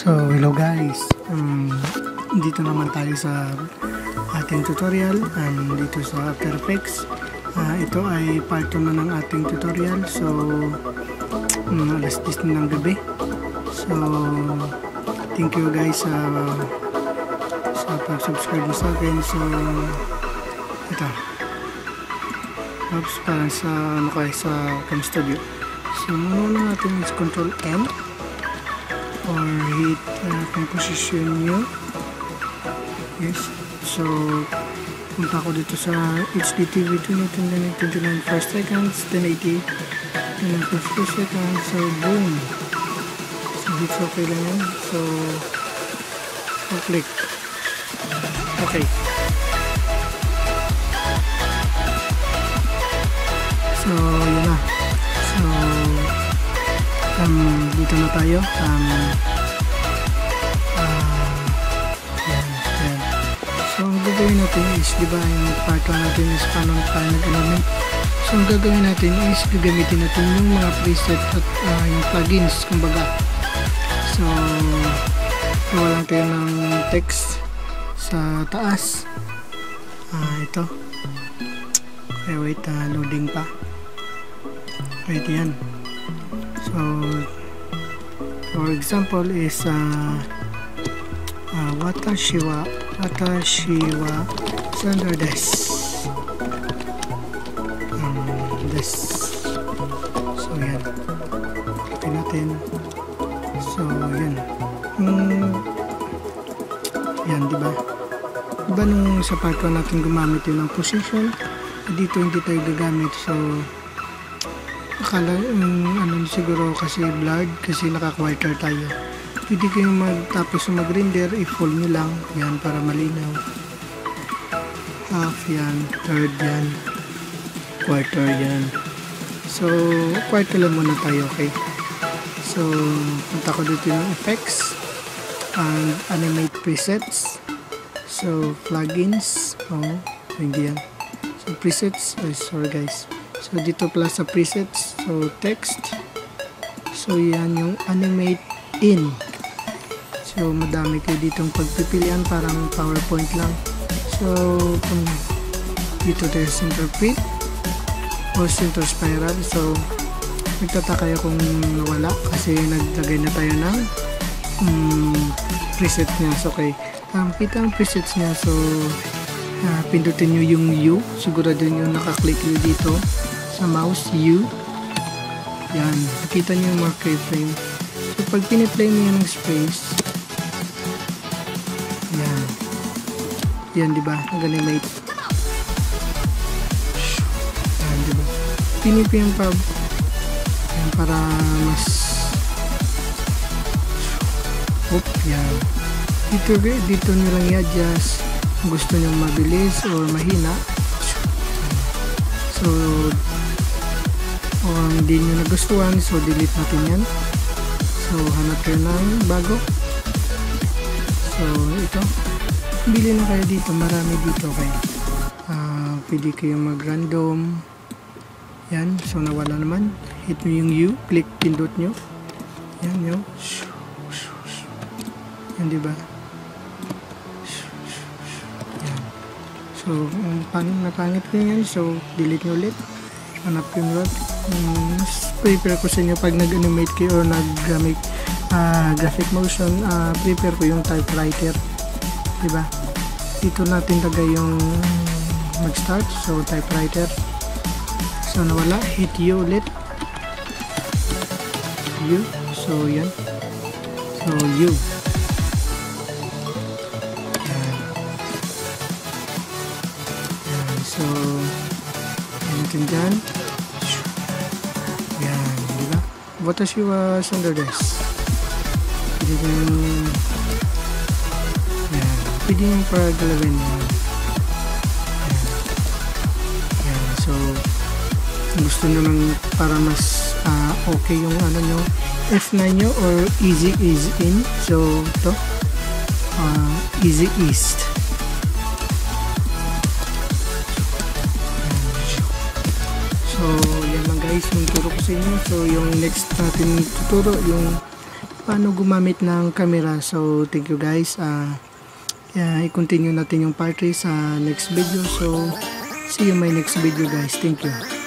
So, hello guys. Dito naman tayo sa ating tutorial dito sa After Effects. Ito ay part 2 na ng ating tutorial. So, alas 10 na ng gabi. So, thank you guys sa pag-subscribe mo sa akin. So, ito. Oops, parang sa sa Cam Studio. So, muna natin is Control M or hit composition new. Yes, so punta ko dito sa HDTV 29 first seconds, 1080 50 seconds. So boom, so hits okay lang yan. So click okay. So yun na. So dito na tayo. Yan. So ang gagawin natin is, diba yung part 1 natin is paano tayo nag-animate. So ang gagawin natin is gagamitin natin yung mga preset at yung plugins kumbaga. So gawa lang tayo ng text sa taas. Ito okay, wait, loading pa. Wait, yan. So for example is Watashi wa Sandra desu. So yan, click natin. So yan. Yan, diba nung sa part 1 natin gumamit yun ng position, dito hindi tayo gagamit. So akala siguro kasi blurred kasi naka-quarter tayo. Pwede kayo tapos mag-render, i-full nyo lang yan para malinaw. Half yan, third yan, quarter yan. So quarter lang muna tayo, okay? So punta ko dito ng effects and animate presets. So plugins, hindi yan. So presets, sorry guys. So dito pala sa presets, so text. So yan yung animate in. So madami kayo ditong pagpipilian, parang PowerPoint lang. So kung dito tayo center fit o center spiral, so magtataka kayo kung nawala kasi naglagay na tayo ng preset niya. So okay, kita ang presets niya. So pindutin nyo yung U, siguro din yung nakaklik nyo dito sa mouse U. Yan, nakita nyo yung mga keyframe. So pag piniplay nyo yung space, yan diba, nag-animate. Yan diba, pinipin pa yan para mas yan. Dito nyo lang i-adjust gusto nyo mabilis or mahina. So hindi nyo nagustuhan, so delete natin yan. So hanap kayo ng bago. So ito, bili na kayo dito, marami dito kayo. Pwede kayo mag-random. Yan, so nawala naman. Hit nyo yung U, click, pindot nyo. Yan nyo. Yan diba? Yan. So paano napangit ko yan, so delete nyo ulit. Hanap yung lot. Prepare ko sa inyo pag nag-animate kayo or nag-gamit graphic motion, prepare ko yung typewriter, diba? Dito natin lagay yung mag-start, so typewriter. So nawala, hit U ulit. U, so yan. So U. Yan. So yan natin dyan. Yan, diba? Watashi wa Sandra desu. Pwede yung pag-galawin yan. So gusto nyo lang para mas okay yung nyo, F9 nyo or easy is in. So ito easy east. So yan lang guys yung turo ko sa inyo. So yung next natin tuturo yung paano gumamit ng camera. So thank you guys. I-continue natin yung part 3 sa next video. So see you in my next video guys. Thank you.